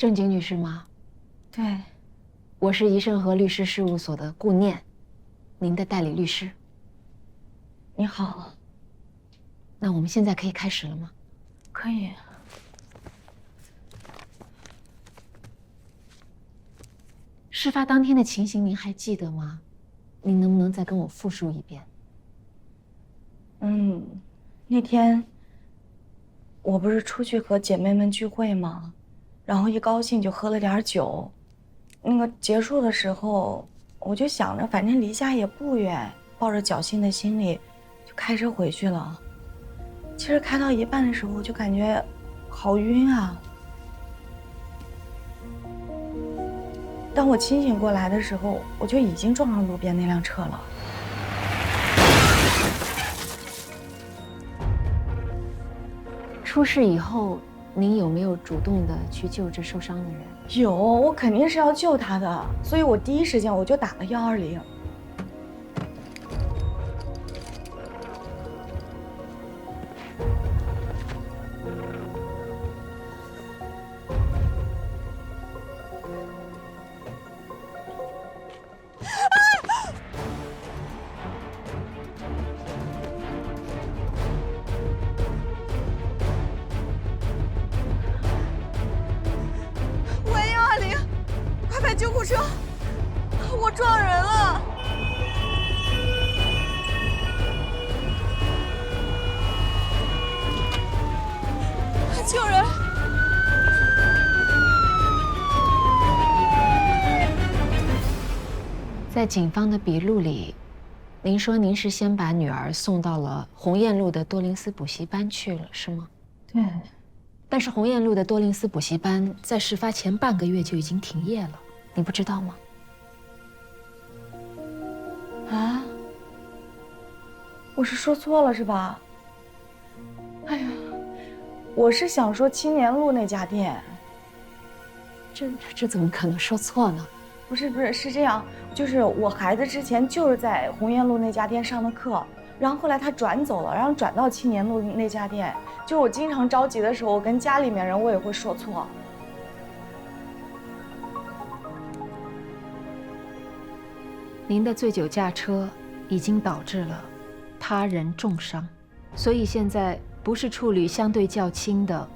正经女士吗？对，我是宜盛和律师事务所的顾念，您的代理律师。你好。那我们现在可以开始了吗？可以。事发当天的情形您还记得吗？您能不能再跟我复述一遍？那天我不是出去和姐妹们聚会吗？然后一高兴就喝了点酒。那个结束的时候，我就想着反正离家也不远，抱着侥幸的心理就开车回去了。其实开到一半的时候，我就感觉好晕啊。当我清醒过来的时候，我就已经撞上路边那辆车了。出事以后，您有没有主动的去救治受伤的人？有，我肯定是要救他的，所以我第一时间我就打了120。喂，120，快派救护车！我撞人了！救人！在警方的笔录里，您说您是先把女儿送到了鸿雁路的多林斯补习班去了，是吗？对。但是鸿雁路的多林斯补习班在事发前半个月就已经停业了，你不知道吗？啊？我是说错了是吧？哎呀，我是想说青年路那家店。这怎么可能说错呢？不是，是这样，就是我孩子之前就是在鸿雁路那家店上的课，然后后来他转走了，然后转到青年路那家店。就是我经常着急的时候，我跟家里面人我也会说错。您的醉酒驾车已经导致了他人重伤，所以现在不是处理相对较轻的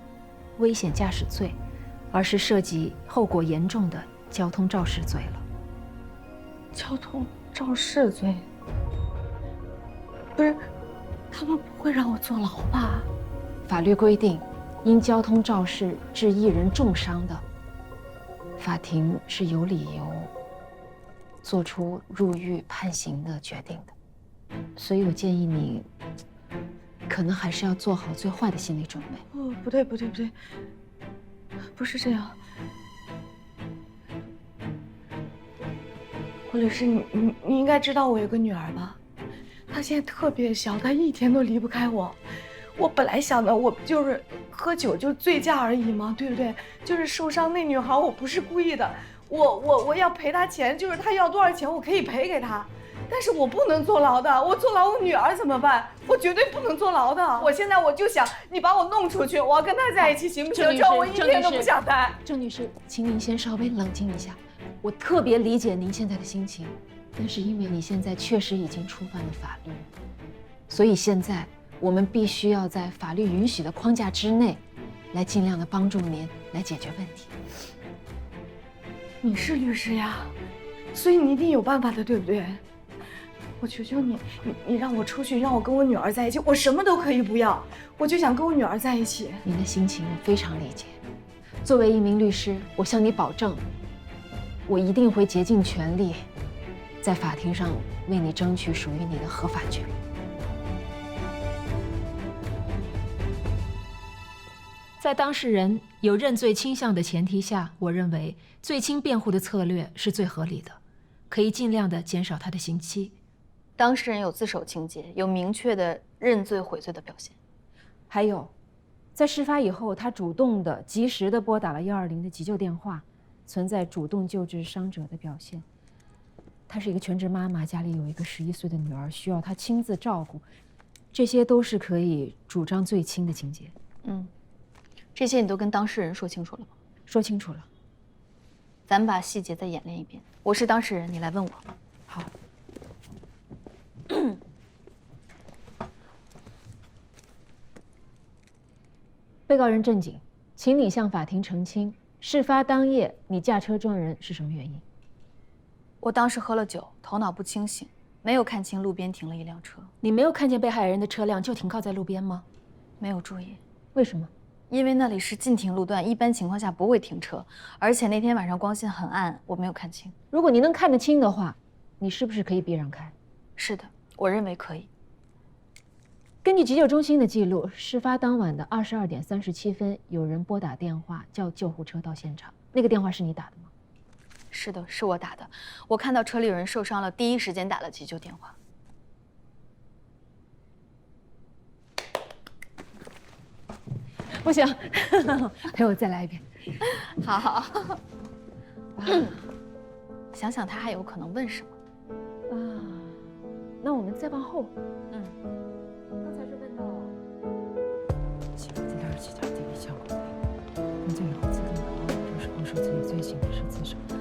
危险驾驶罪，而是涉及后果严重的交通肇事罪了。交通肇事罪？不是，他们不会让我坐牢吧？法律规定，因交通肇事致一人重伤的，法庭是有理由做出入狱判刑的决定的。所以我建议你，可能还是要做好最坏的心理准备。哦，不对，不是这样。胡律师，你应该知道我有个女儿吧？她现在特别小，她一天都离不开我。我本来想的，我就是喝酒就醉驾而已嘛，对不对？就是受伤那女孩，我不是故意的，我要赔她钱，就是她要多少钱我可以赔给她，但是我不能坐牢的，我坐牢我女儿怎么办？我绝对不能坐牢的。我现在我就想你把我弄出去，我要跟她在一起，行不行？这样我一天都不想待。郑女士，请您先稍微冷静一下，我特别理解您现在的心情，但是因为你现在确实已经触犯了法律，所以现在我们必须要在法律允许的框架之内，来尽量的帮助您来解决问题。你是律师呀，所以你一定有办法的，对不对？我求求你，你让我出去，让我跟我女儿在一起，我什么都可以不要，我就想跟我女儿在一起。您的心情我非常理解。作为一名律师，我向你保证，我一定会竭尽全力，在法庭上为你争取属于你的合法权利。在当事人有认罪倾向的前提下，我认为最轻辩护的策略是最合理的，可以尽量的减少他的刑期。当事人有自首情节，有明确的认罪悔罪的表现。还有，在事发以后，他主动的、及时的拨打了120的急救电话，存在主动救治伤者的表现。她是一个全职妈妈，家里有一个11岁的女儿，需要她亲自照顾，这些都是可以主张最轻的情节。这些你都跟当事人说清楚了吗？说清楚了，咱们把细节再演练一遍。我是当事人，你来问我。好。被告人正经，请你向法庭澄清，事发当夜你驾车撞人是什么原因？我当时喝了酒，头脑不清醒，没有看清路边停了一辆车。你没有看见被害人的车辆就停靠在路边吗？没有注意。为什么？因为那里是禁停路段，一般情况下不会停车，而且那天晚上光线很暗，我没有看清。如果你能看得清的话，你是不是可以避让开？是的，我认为可以。根据急救中心的记录，事发当晚的22点37分，有人拨打电话叫救护车到现场。那个电话是你打的吗？是的，是我打的。我看到车里有人受伤了，第一时间打了急救电话。不行，陪我再来一遍。好。想想他还有可能问什么啊？那我们再往后。刚才是问到7个字27条第1项规定，犯罪以后自动逃亡，若是供述自己罪行的是自首，对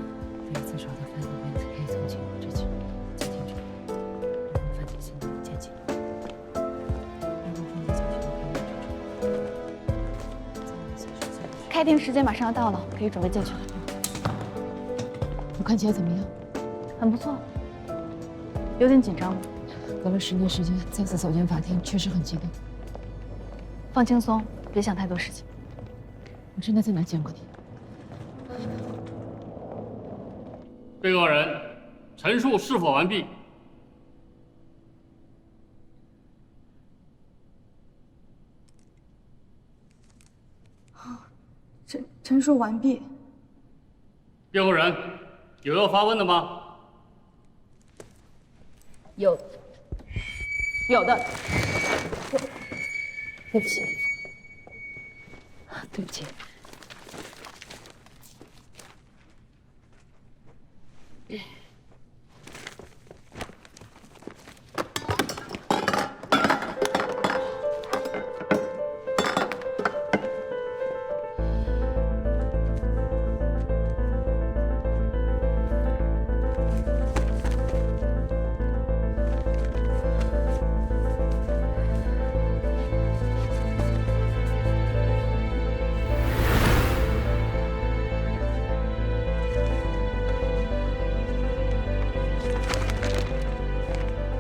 于自首的犯罪分子可以从轻微至轻，监禁处理；如果犯罪性质减轻，如果犯罪小学的培养处置。开庭时间马上要到了，可以准备进去了。我看起来怎么样？很不错，有点紧张吗？隔了10年时间再次走进法庭，确实很激动。放轻松，别想太多事情。我真的在哪见过你？被告人陈述是否完毕？陈述完毕。辩护人有要发问的吗？有的。对不起，对不起。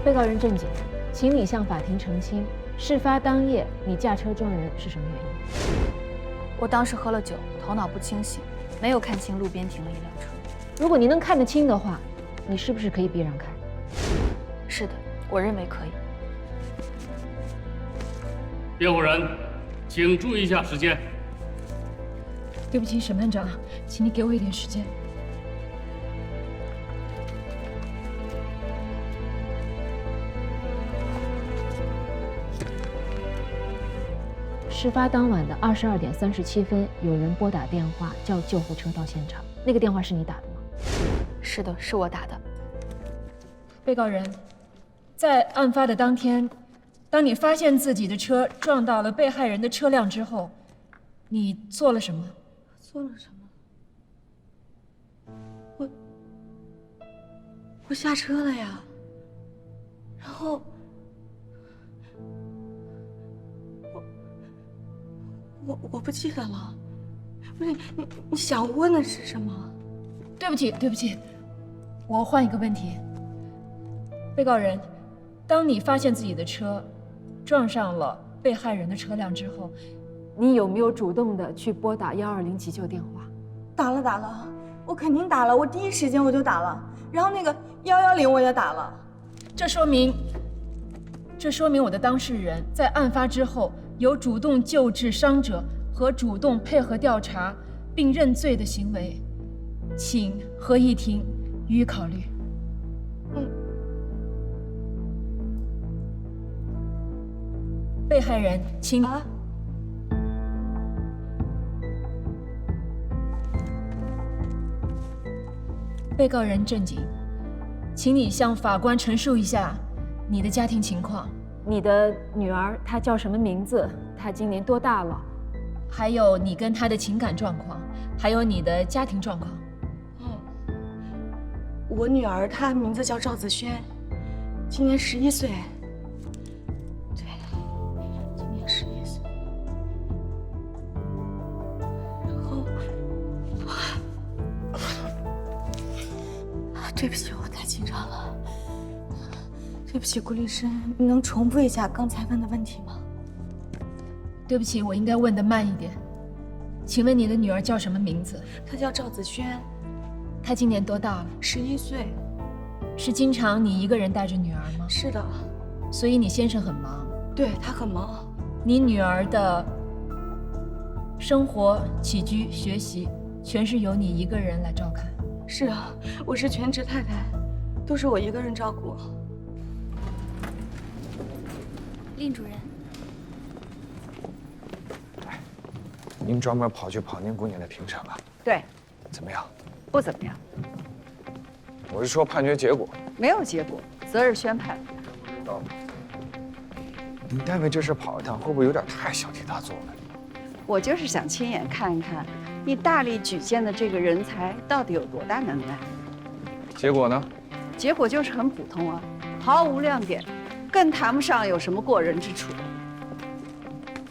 被告人正经，请你向法庭澄清，事发当夜你驾车撞人是什么原因？我当时喝了酒，头脑不清醒，没有看清路边停了一辆车。如果你能看得清的话，你是不是可以避让开？是的，我认为可以。辩护人，请注意一下时间。对不起，审判长，请你给我一点时间。事发当晚的22点37分，有人拨打电话叫救护车到现场。那个电话是你打的吗？是的，是我打的。被告人，在案发的当天，当你发现自己的车撞到了被害人的车辆之后，你做了什么？做了什么？我下车了呀，然后我不记得了。不是你想问的是什么？对不起，对不起，我换一个问题。被告人，当你发现自己的车撞上了被害人的车辆之后，你有没有主动的去拨打120急救电话？打了，我肯定打了，我第一时间我就打了，然后那个110我也打了。这说明我的当事人在案发之后有主动救治伤者和主动配合调查并认罪的行为，请合议庭予以考虑。被害人，请你。被告人正经，请你向法官陈述一下你的家庭情况。你的女儿她叫什么名字？她今年多大了？还有你跟她的情感状况，还有你的家庭状况。我女儿她名字叫赵子轩，今年11岁。对，今年11岁。然后，对不起，我太紧张了。对不起，顾律师，你能重复一下刚才问的问题吗？对不起，我应该问得慢一点。请问你的女儿叫什么名字？她叫赵子轩，她今年多大了11岁。是经常你一个人带着女儿吗？是的，所以你先生很忙。对，他很忙。你女儿的生活起居、学习，全是由你一个人来照看。是啊，我是全职太太，都是我一个人照顾。令主任，您专门跑去跑您姑娘的庭审了？对，怎么样？不怎么样，我是说判决结果。没有结果，择日宣判。哦，你单位这事跑一趟，会不会有点太小题大做了？我就是想亲眼看一看，你大力举荐的这个人才到底有多大能耐。结果呢？结果就是很普通啊，毫无亮点，更谈不上有什么过人之处。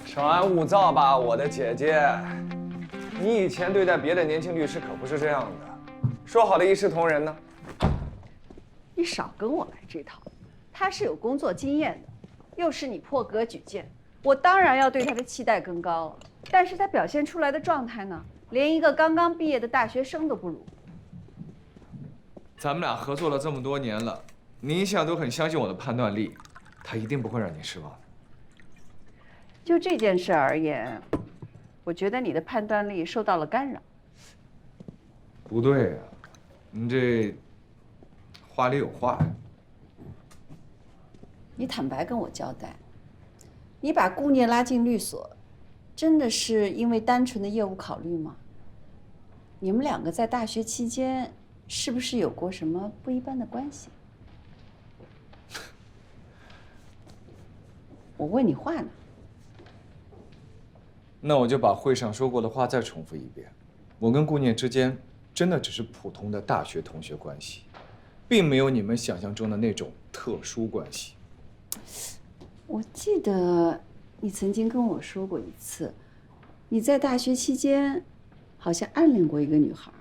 稍安勿躁吧，我的姐姐。你以前对待别的年轻律师可不是这样的，说好的一视同仁呢？你少跟我来这套，他是有工作经验的，又是你破格举荐，我当然要对他的期待更高了。但是他表现出来的状态呢，连一个刚刚毕业的大学生都不如。咱们俩合作了这么多年了，你一向都很相信我的判断力，他一定不会让你失望的。就这件事而言，我觉得你的判断力受到了干扰。不对呀，你这话里有话呀。你坦白跟我交代，你把顾念拉进律所，真的是因为单纯的业务考虑吗？你们两个在大学期间是不是有过什么不一般的关系？我问你话呢。那我就把会上说过的话再重复一遍，我跟顾念之间真的只是普通的大学同学关系，并没有你们想象中的那种特殊关系。我记得你曾经跟我说过一次，你在大学期间好像暗恋过一个女孩，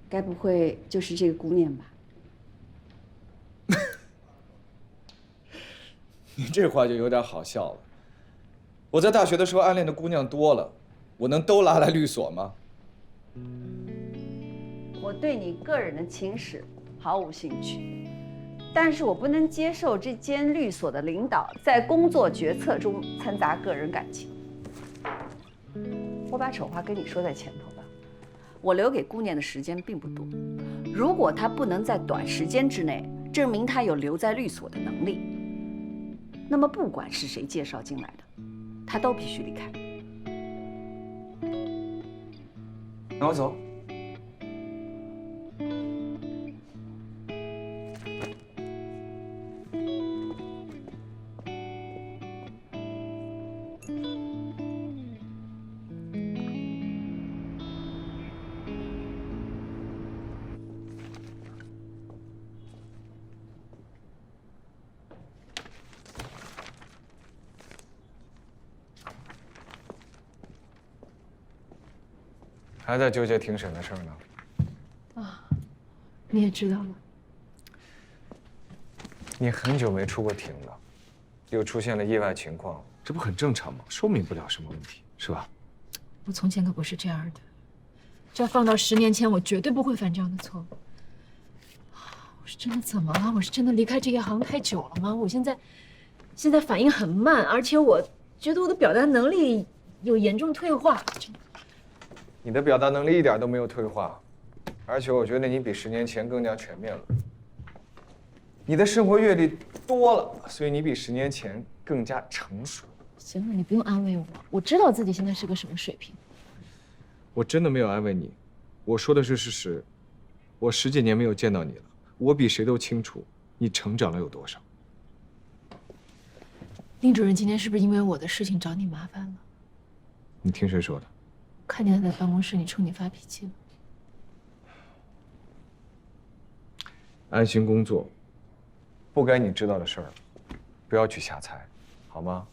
该不会就是这个顾念吧？你这话就有点好笑了。我在大学的时候暗恋的姑娘多了，我能都拉来律所吗？我对你个人的情史毫无兴趣，但是我不能接受这间律所的领导在工作决策中掺杂个人感情。我把丑话跟你说在前头吧，我留给顾念的时间并不多，如果他不能在短时间之内证明他有留在律所的能力，那么不管是谁介绍进来的，他都必须离开。那我走。还在纠结庭审的事儿呢？啊，你也知道了。你很久没出过庭了，又出现了意外情况，这不很正常吗？说明不了什么问题，是吧？我从前可不是这样的，这要放到10年前，我绝对不会犯这样的错误。我是真的怎么了？我是真的离开这一行太久了吗？我现在反应很慢，而且我觉得我的表达能力有严重退化。你的表达能力一点都没有退化，而且我觉得你比10年前更加全面了。你的生活阅历多了，所以你比10年前更加成熟。行了，你不用安慰我，我知道自己现在是个什么水平。我真的没有安慰你，我说的是事实。我10几年没有见到你了，我比谁都清楚你成长了有多少。令主任今天是不是因为我的事情找你麻烦了？你听谁说的？看见他在办公室里冲你发脾气了。安心工作。不该你知道的事儿，不要去瞎猜，好吗？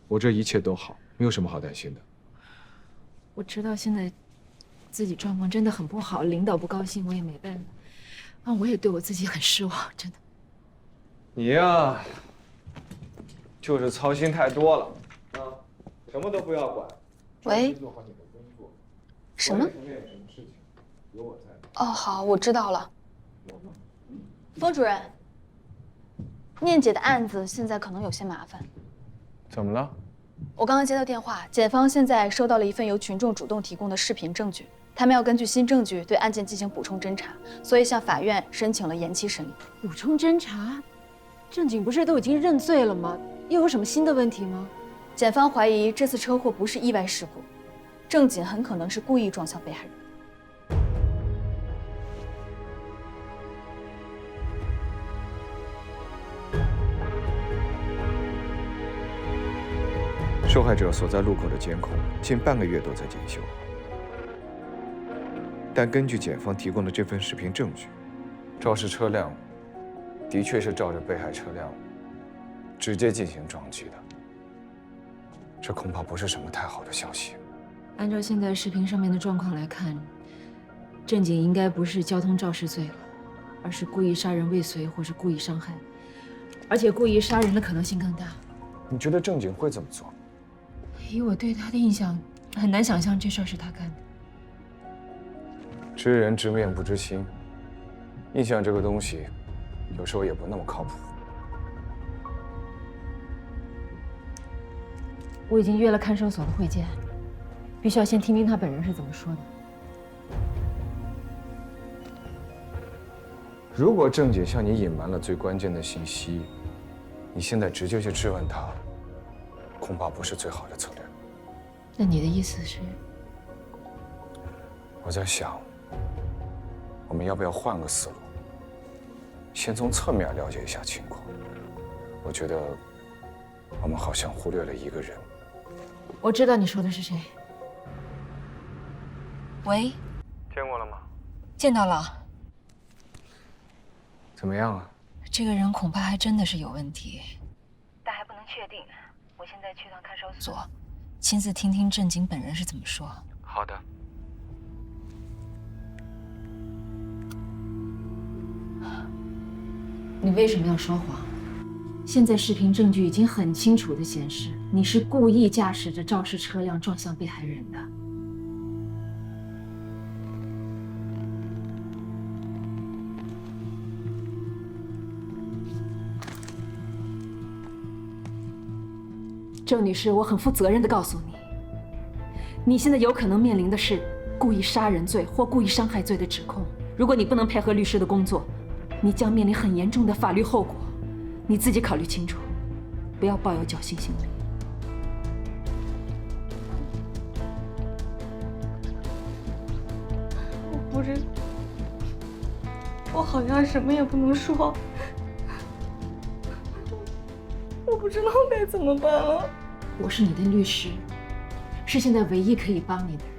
我这一切都好，没有什么好担心的。我知道现在自己状况真的很不好，领导不高兴我也没办法。我也对我自己很失望，真的。你呀，就是操心太多了啊，什么都不要管。喂，做好你的工作。什么？有什么事情，有我在。哦，好，我知道了。风主任，念姐的案子现在可能有些麻烦。怎么了？我刚刚接到电话，检方现在收到了一份由群众主动提供的视频证据，他们要根据新证据对案件进行补充侦查，所以向法院申请了延期审理。补充侦查？正经不是都已经认罪了吗？又有什么新的问题吗？检方怀疑这次车祸不是意外事故，正经很可能是故意撞向被害人。受害者所在路口的监控近半个月都在检修，但根据检方提供的这份视频证据，肇事车辆的确是照着被害车辆直接进行撞击的，这恐怕不是什么太好的消息。按照现在视频上面的状况来看，正经应该不是交通肇事罪了，而是故意杀人未遂或是故意伤害，而且故意杀人的可能性更大。你觉得正经会这么做？以我对他的印象，很难想象这事儿是他干的。知人知面不知心，印象这个东西，有时候也不那么靠谱。我已经约了看守所的会见，必须要先听听他本人是怎么说的。如果正经向你隐瞒了最关键的信息，你现在直接去质问他，恐怕不是最好的策略。那你的意思是？我在想，我们要不要换个思路，先从侧面了解一下情况？我觉得我们好像忽略了一个人。我知道你说的是谁。喂，见过了吗？见到了。怎么样啊？这个人恐怕还真的是有问题，但还不能确定。我现在去趟看守所，亲自听听正经本人是怎么说。好的。你为什么要说谎？现在视频证据已经很清楚地显示，你是故意驾驶着肇事车辆撞向被害人的。郑女士，我很负责任地告诉你，你现在有可能面临的是故意杀人罪或故意伤害罪的指控。如果你不能配合律师的工作，你将面临很严重的法律后果。你自己考虑清楚，不要抱有侥幸心理。我好像什么也不能说，我不知道该怎么办了。我是你的律师，是现在唯一可以帮你的人。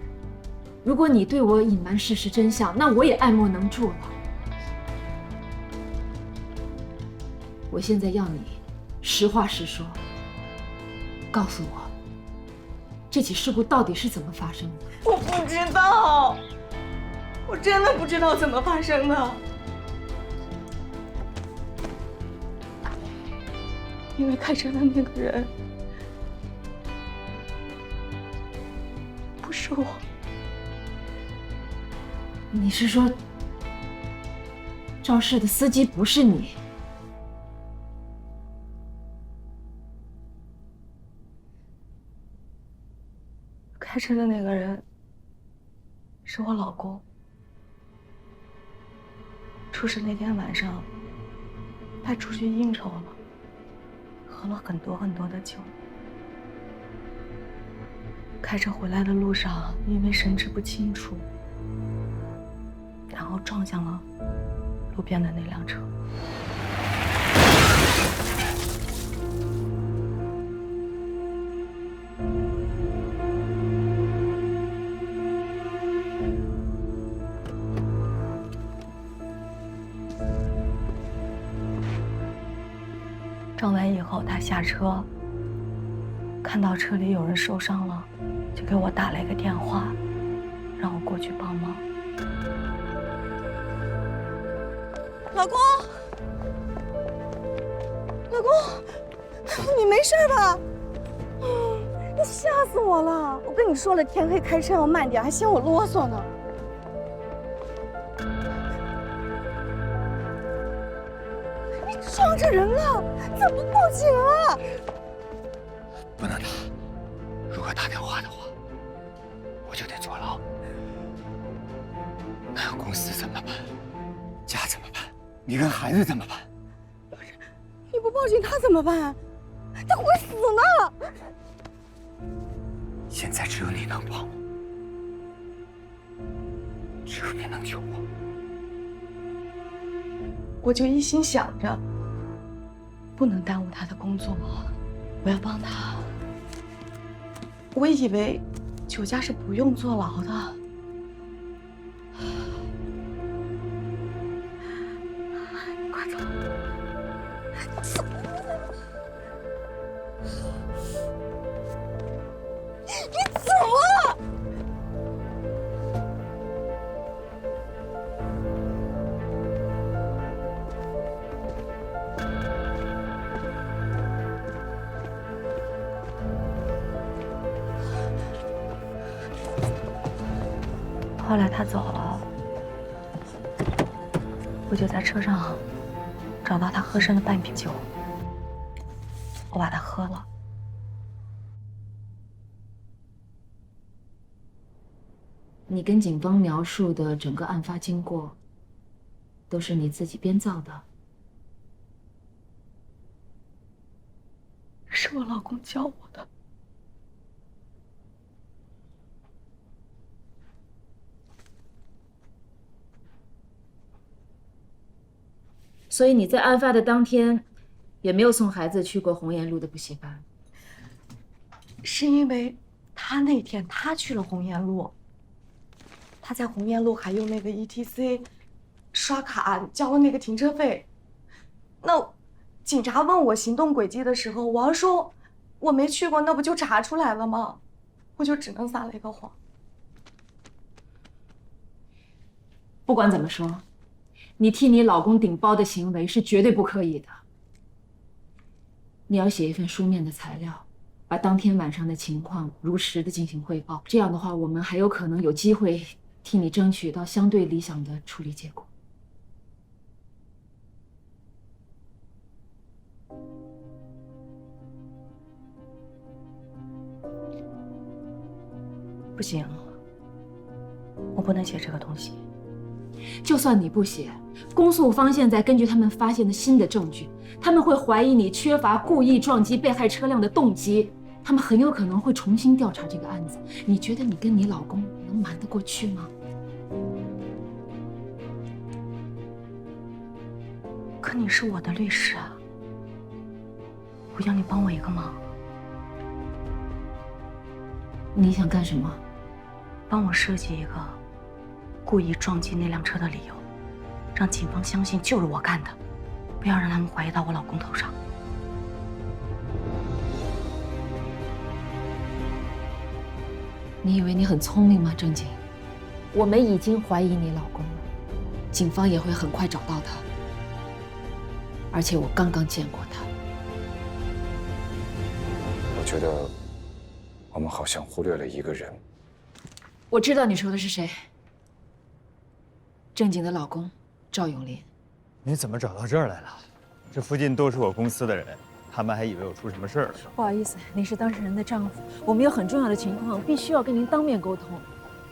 如果你对我隐瞒事实真相，那我也爱莫能助了。我现在要你实话实说，告诉我这起事故到底是怎么发生的。我不知道，我真的不知道怎么发生的。因为开车的那个人不是我。你是说肇事的司机不是你？开车的那个人是我老公。出事那天晚上，他出去应酬了，喝了很多很多的酒。开车回来的路上，因为神志不清楚，然后撞向了路边的那辆车。整完以后，他下车，看到车里有人受伤了，就给我打了一个电话，让我过去帮忙。老公，老公，你没事吧？你吓死我了！我跟你说了，天黑开车要慢点，还嫌我啰嗦呢。你撞着人了，怎么报警啊？不能打，如果打电话的话，我就得坐牢。那公司怎么办？家怎么办？你跟孩子怎么办？你不报警，他怎么办？他会死呢！现在只有你能帮我，只有你能救我。我就一心想着，不能耽误他的工作，我要帮他。我以为酒驾是不用坐牢的。快走！走！你走啊！后来他走了，我就在车上找到他喝剩的半瓶酒，我把它喝了。你跟警方描述的整个案发经过，都是你自己编造的？是我老公教我的。所以你在案发的当天，也没有送孩子去过红岩路的补习班。是因为他那天他去了红岩路，他在红岩路还用那个 ETC 刷卡交了那个停车费。那警察问我行动轨迹的时候，我要说我没去过，那不就查出来了吗？我就只能撒了一个谎。不管怎么说，你替你老公顶包的行为是绝对不可以的。你要写一份书面的材料，把当天晚上的情况如实的进行汇报。这样的话，我们还有可能有机会替你争取到相对理想的处理结果。不行，我不能写这个东西。就算你不写，公诉方现在根据他们发现的新的证据，他们会怀疑你缺乏故意撞击被害车辆的动机，他们很有可能会重新调查这个案子。你觉得你跟你老公能瞒得过去吗？可你是我的律师啊，我要你帮我一个忙。你想干什么？帮我设计一个故意撞击那辆车的理由，让警方相信就是我干的，不要让他们怀疑到我老公头上。你以为你很聪明吗，郑景？我们已经怀疑你老公了，警方也会很快找到他，而且我刚刚见过他。我觉得我们好像忽略了一个人。我知道你说的是谁。郑景的老公赵永林。你怎么找到这儿来了？这附近都是我公司的人，他们还以为我出什么事儿了。不好意思，您是当事人的丈夫，我们有很重要的情况，必须要跟您当面沟通。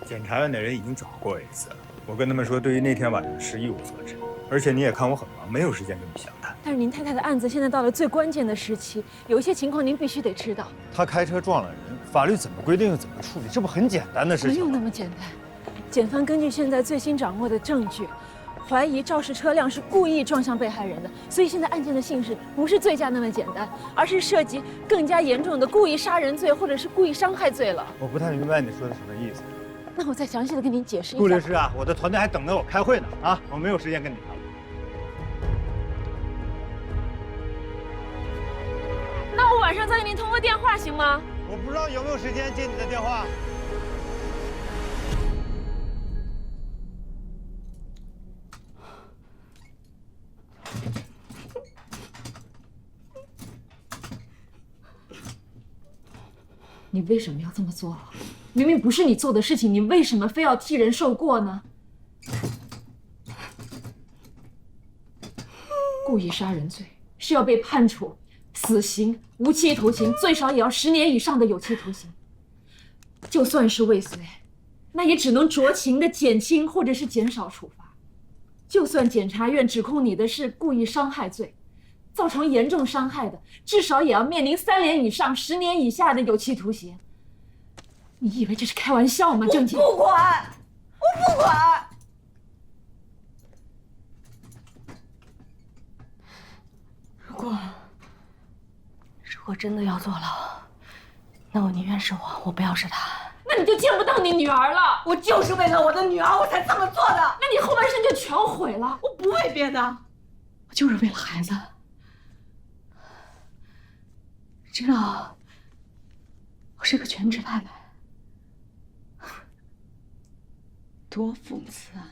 检察院的人已经找过我一次了，我跟他们说，对于那天晚上的事一无所知，而且你也看我很忙，没有时间跟你详谈。但是您太太的案子现在到了最关键的时期，有一些情况您必须得知道。他开车撞了人，法律怎么规定又怎么处理，这不很简单的事情吗？没有那么简单。检方根据现在最新掌握的证据，怀疑肇事车辆是故意撞向被害人的，所以现在案件的性质不是醉驾那么简单，而是涉及更加严重的故意杀人罪或者是故意伤害罪了。我不太明白你说的什么意思。那我再详细的跟您解释一下。顾律师啊，我的团队还等着我开会呢啊，我没有时间跟你谈了。晚上再跟您通个电话行吗？我不知道有没有时间接你的电话。你为什么要这么做？明明不是你做的事情，你为什么非要替人受过呢？故意杀人罪是要被判处死刑、无期徒刑，最少也要10年以上的有期徒刑。就算是未遂，那也只能酌情的减轻或者是减少处罚。就算检察院指控你的是故意伤害罪，造成严重伤害的，至少也要面临3年以上10年以下的有期徒刑。你以为这是开玩笑吗，郑姐？我不管，我不管。如果真的要坐牢，那我宁愿是我不要是他。那你就见不到你女儿了。我就是为了我的女儿，我才这么做的。那你后半生就全毁了。我不为别的，我就是为了孩子。知道我是个全职太太，多讽刺啊！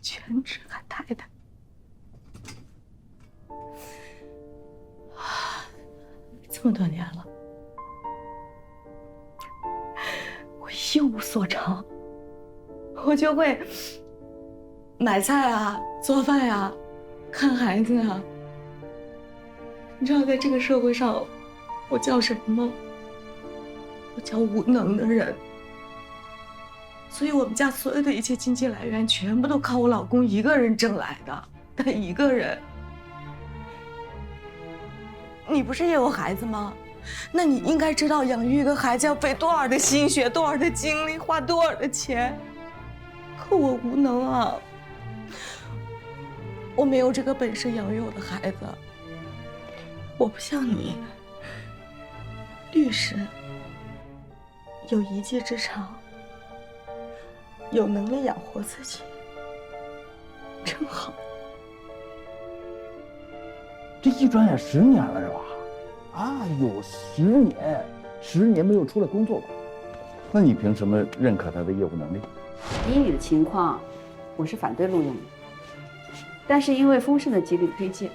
全职还太太。这么多年了，我一无所长，我就会买菜啊、做饭呀、看孩子啊。你知道，在这个社会上，我叫什么吗？我叫无能的人。所以我们家所有的一切经济来源，全部都靠我老公一个人挣来的，他一个人。你不是也有孩子吗？那你应该知道养育一个孩子要费多少的心血、多少的精力、花多少的钱。可我无能啊，我没有这个本事养育我的孩子。我不像你，律师，有一技之长，有能力养活自己，真好。这一转眼10年了是吧？啊，有10年没有出来工作过，那你凭什么认可他的业务能力？以你的情况，我是反对录用你，但是因为丰盛的极力推荐，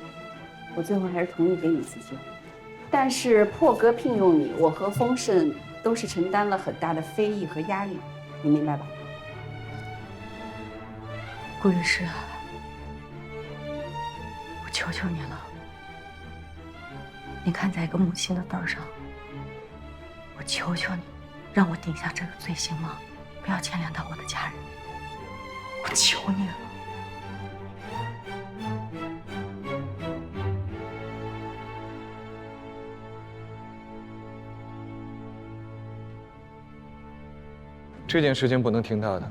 我最后还是同意给你一次机会。但是破格聘用你，我和丰盛都是承担了很大的非议和压力，你明白吧？顾律师，我求求你了。你看在一个母亲的份上，我求求你，让我顶下这个罪行吗？不要牵连到我的家人，我求你了。这件事情不能听他的。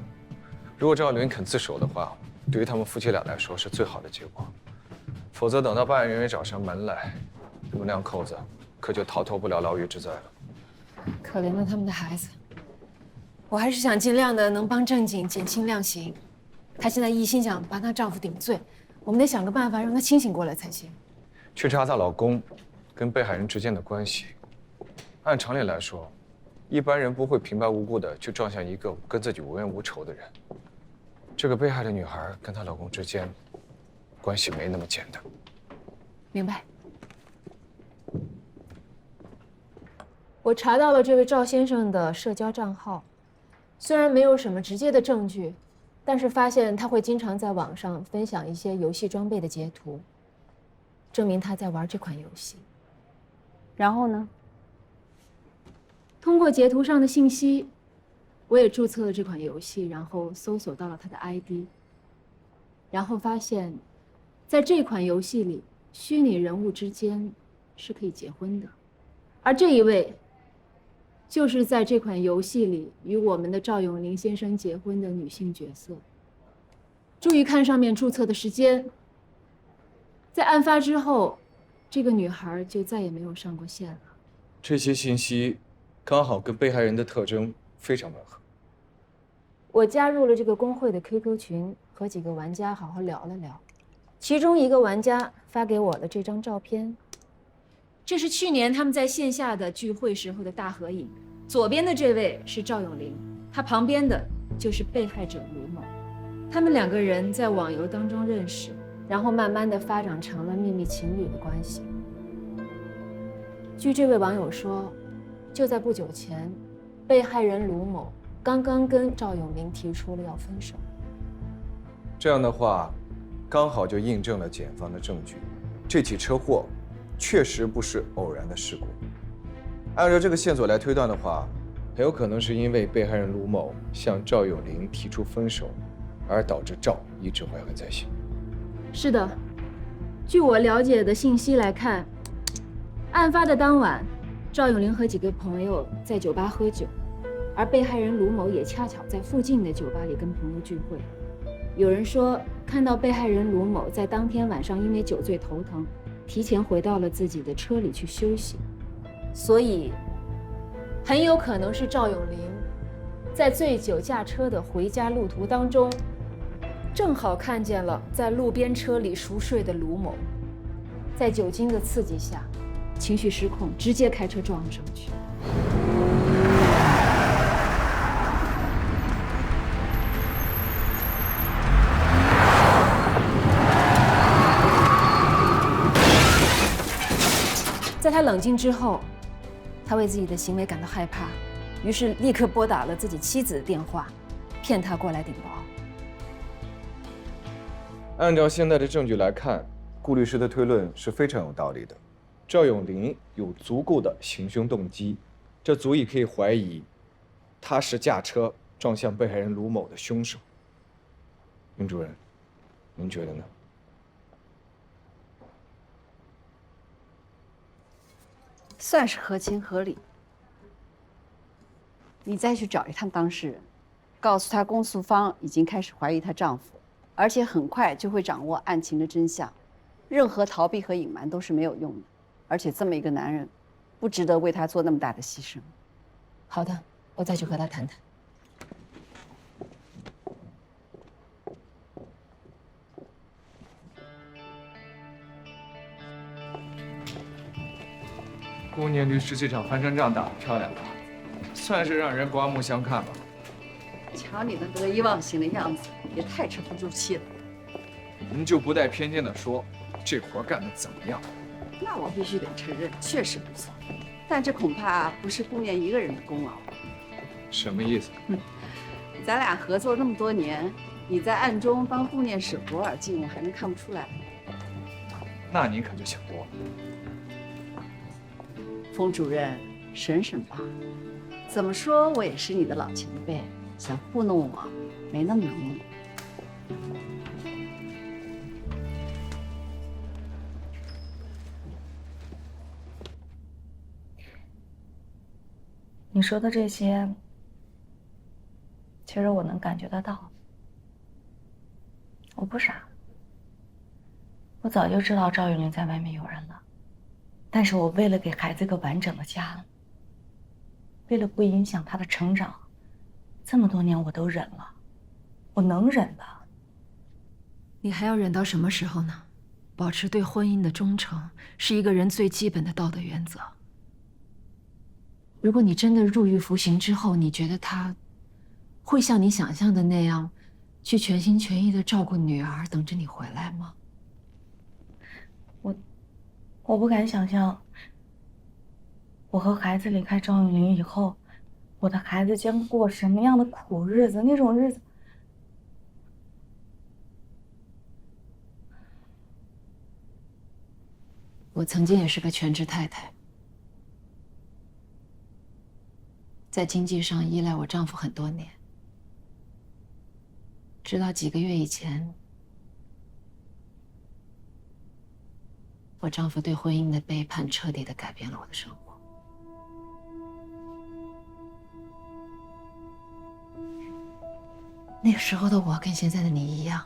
如果赵林肯自首的话，对于他们夫妻俩来说是最好的结果。否则等到办案人员找上门来，他们两口子可就逃脱不了牢狱之灾了。可怜了他们的孩子。我还是想尽量的能帮正经减轻量刑。她现在一心想帮她丈夫顶罪，我们得想个办法让她清醒过来才行。去查她老公跟被害人之间的关系。按常理来说，一般人不会平白无故的就撞向一个跟自己无冤无仇的人。这个被害的女孩跟她老公之间关系没那么简单。明白。我查到了这位赵先生的社交账号，虽然没有什么直接的证据，但是发现他会经常在网上分享一些游戏装备的截图，证明他在玩这款游戏。然后呢？通过截图上的信息，我也注册了这款游戏，然后搜索到了他的 ID， 然后发现，在这款游戏里，虚拟人物之间是可以结婚的，而这一位，就是在这款游戏里与我们的赵永林先生结婚的女性角色。注意看上面注册的时间，在案发之后，这个女孩就再也没有上过线了。这些信息刚好跟被害人的特征非常吻合。我加入了这个工会的 QQ 群，和几个玩家好好聊了聊。其中一个玩家发给我的这张照片，这是去年他们在线下的聚会时候的大合影。左边的这位是赵永林，他旁边的就是被害者卢某。他们2个人在网游当中认识，然后慢慢的发展成了秘密情侣的关系。据这位网友说，就在不久前，被害人卢某刚刚跟赵永林提出了要分手。这样的话，刚好就印证了检方的证据，这起车祸确实不是偶然的事故。按照这个线索来推断的话，很有可能是因为被害人卢某向赵永林提出分手，而导致赵一直怀恨在心。是的，据我了解的信息来看，案发的当晚，赵永林和几个朋友在酒吧喝酒，而被害人卢某也恰巧在附近的酒吧里跟朋友聚会。有人说看到被害人卢某在当天晚上因为酒醉头疼，提前回到了自己的车里去休息，所以很有可能是赵永林在醉酒驾车的回家路途当中，正好看见了在路边车里熟睡的卢某，在酒精的刺激下，情绪失控，直接开车撞了上去。在他冷静之后，他为自己的行为感到害怕，于是立刻拨打了自己妻子的电话，骗她过来顶包。按照现在的证据来看，顾律师的推论是非常有道理的。赵永林有足够的行凶动机，这足以可以怀疑他是驾车撞向被害人卢某的凶手。殷主任，您觉得呢？算是合情合理。你再去找一趟当事人，告诉他公诉方已经开始怀疑她丈夫，而且很快就会掌握案情的真相。任何逃避和隐瞒都是没有用的，而且这么一个男人，不值得为他做那么大的牺牲。好的，我再去和他谈谈。顾念律师这场翻身仗打得漂亮吧，算是让人刮目相看吧。瞧你那得意忘形的样子，也太沉不住气了。您就不带偏见的说，这活干得怎么样？那我必须得承认，确实不错。但这恐怕不是顾念一个人的功劳。什么意思？咱俩合作那么多年，你在暗中帮顾念舍博尔进，我还能看不出来？那您可就想多了。冯主任，省省吧。怎么说，我也是你的老前辈，想糊弄我，没那么容易。你说的这些，其实我能感觉得到。我不傻，我早就知道赵永林在外面有人了，但是我为了给孩子一个完整的家，为了不影响他的成长，这么多年我都忍了，我能忍的。你还要忍到什么时候呢？保持对婚姻的忠诚是一个人最基本的道德原则。如果你真的入狱服刑之后，你觉得他会像你想象的那样，去全心全意的照顾女儿，等着你回来吗？我不敢想象，我和孩子离开赵永林以后，我的孩子将过什么样的苦日子，那种日子。我曾经也是个全职太太，在经济上依赖我丈夫很多年，直到几个月以前，我丈夫对婚姻的背叛彻底地改变了我的生活。那个时候的我跟现在的你一样，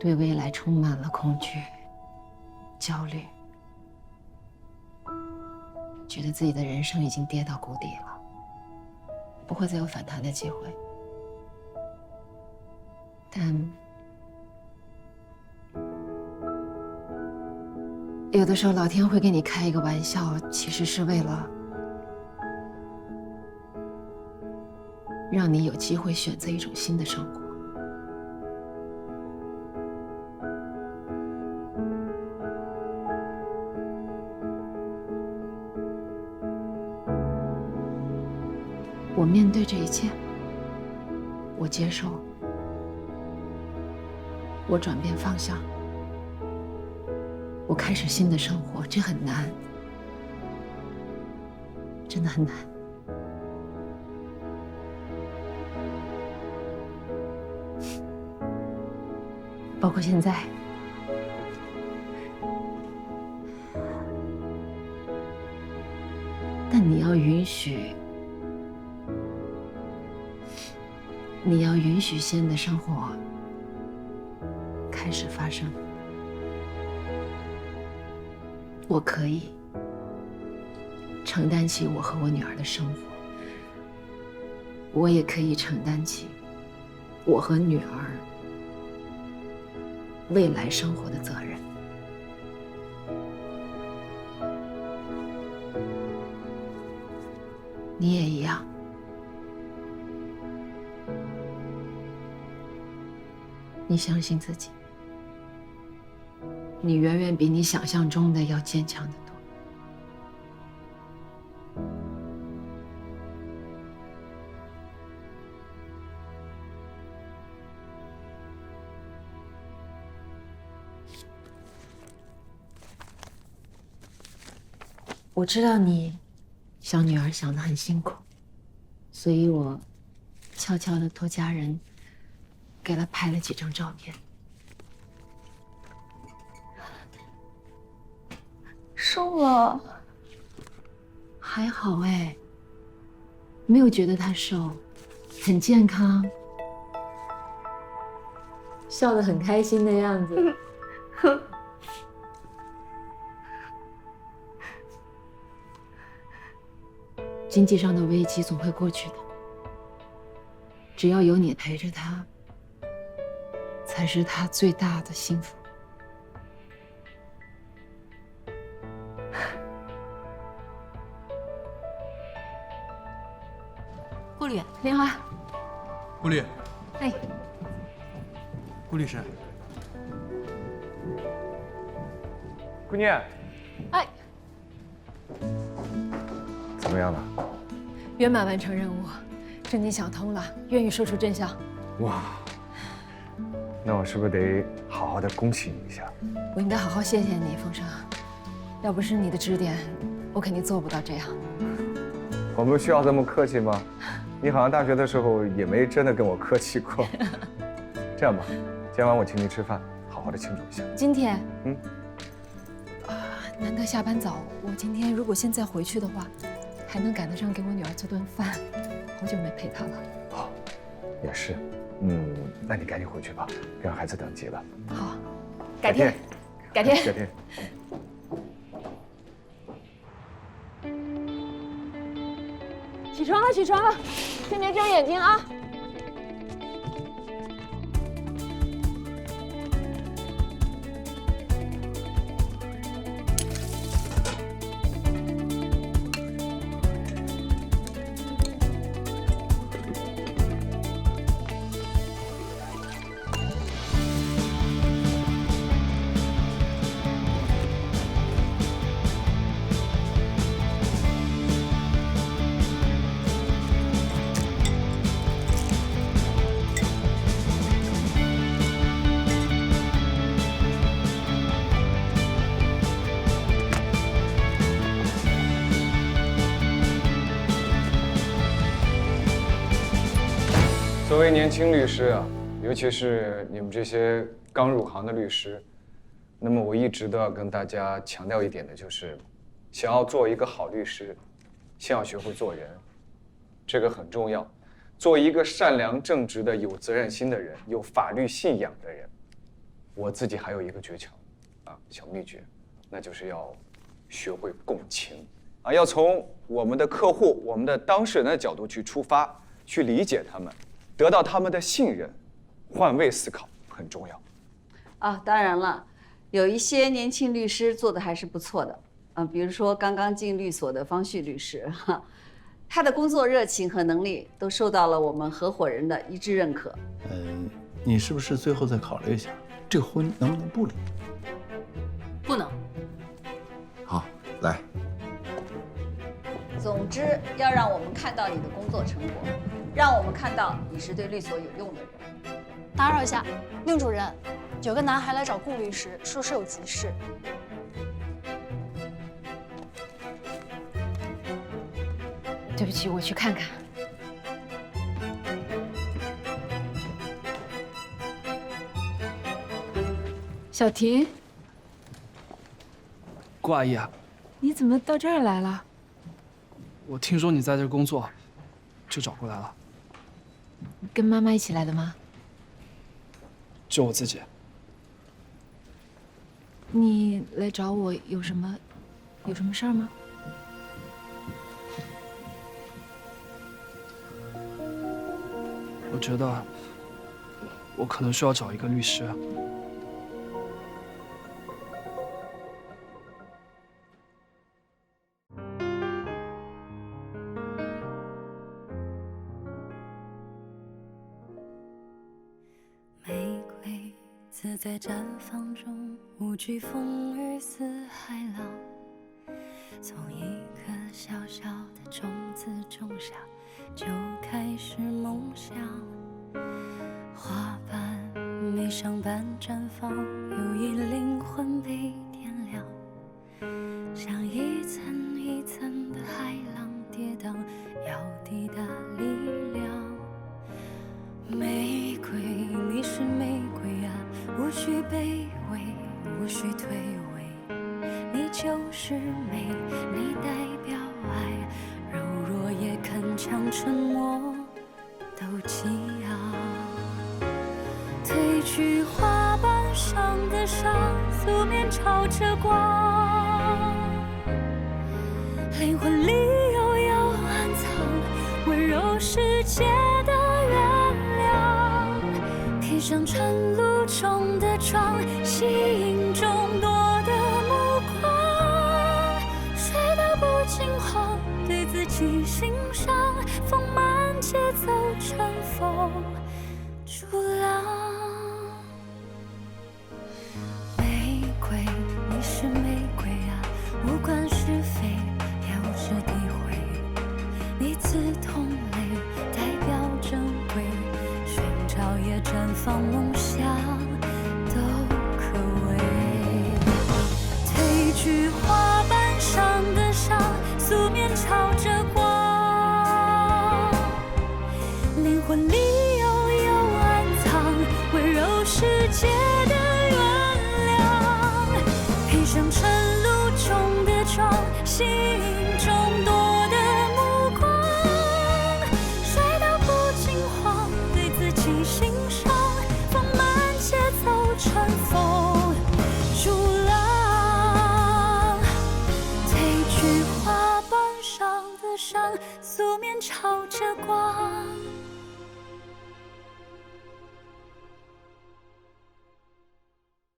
对未来充满了恐惧、焦虑，觉得自己的人生已经跌到谷底了，不会再有反弹的机会。但有的时候老天会给你开一个玩笑，其实是为了让你有机会选择一种新的生活。我面对这一切，我接受，我转变方向，我开始新的生活，这很难，真的很难。包括现在，但你要允许。你要允许新的生活开始发生。我可以承担起我和我女儿的生活，我也可以承担起我和女儿未来生活的责任。你也一样。你相信自己，你远远比你想象中的要坚强得多。我知道你小女儿想得很辛苦，所以我悄悄地托家人给她拍了几张照片。瘦了，还好哎，没有觉得她瘦，很健康，笑得很开心的样子。经济上的危机总会过去的，只要有你陪着她，才是她最大的幸福。顾律，电话。顾律。哎。顾律师。顾念。哎。怎么样了？圆满完成任务，真情想通了，愿意说出真相。哇，那我是不是得好好的恭喜你一下？我应该好好谢谢你，风声。要不是你的指点，我肯定做不到这样。我们需要这么客气吗？你好像大学的时候也没真的跟我客气过。这样吧，今天晚我请你吃饭，好好的庆祝一下。今天？难得下班早，我今天如果现在回去的话，还能赶得上给我女儿做顿饭。好久没陪她了。好，也是。那你赶紧回去吧，别让孩子等急了。好，改天。改天。改天。起床了，起床了，先别睁眼睛啊！作为年轻律师啊，尤其是你们这些刚入行的律师，那么我一直都要跟大家强调一点的就是，想要做一个好律师，先要学会做人，这个很重要。做一个善良正直的、有责任心的人，有法律信仰的人。我自己还有一个诀窍，小秘诀，那就是要学会共情要从我们的客户、我们的当事人的角度去出发，去理解他们。得到他们的信任，换位思考很重要。当然了，有一些年轻律师做的还是不错的，比如说刚刚进律所的方旭律师，他的工作热情和能力都受到了我们合伙人的一致认可。你是不是最后再考虑一下，这个婚能不能不离？不能。好，来。总之，要让我们看到你的工作成果，让我们看到你是对律所有用的人。打扰一下，宁主任，有个男孩来找顾律师，说是有急事。对不起，我去看看。小婷，顾阿姨啊，你怎么到这儿来了？我听说你在这工作，就找过来了。跟妈妈一起来的吗？就我自己。你来找我有什么事儿吗？我觉得我可能需要找一个律师。玫瑰自在绽放中，无惧风雨似海浪。从一颗小小的种子种下，就开始梦想。花瓣眉上般绽放，有一灵魂被点亮，像一层一层的海浪跌宕，要抵达力量。玫瑰，你是玫瑰啊，无需卑微，无需退位，你就是美，你代表爱，柔弱也铿锵，沉默都激昂。褪去花瓣上的伤，素面朝着光，灵魂里悠悠暗藏温柔世界的原谅，披上晨露中的妆，吸引众多的目光，睡到不惊慌，对自己欣赏，放慢节奏，乘风逐浪。玫瑰，你是玫瑰啊，无关是非，也无视诋毁，你刺痛泪，代表珍贵，寻找也绽放梦想，都可为。褪去花瓣上的伤，素面朝着光，灵魂里悠悠暗藏温柔世界的原谅，披上晨露中的妆，吸引众多的目光，睡到不惊慌，对自己欣赏，放慢节奏，乘风逐浪。褪去花瓣上的伤，素面朝着光。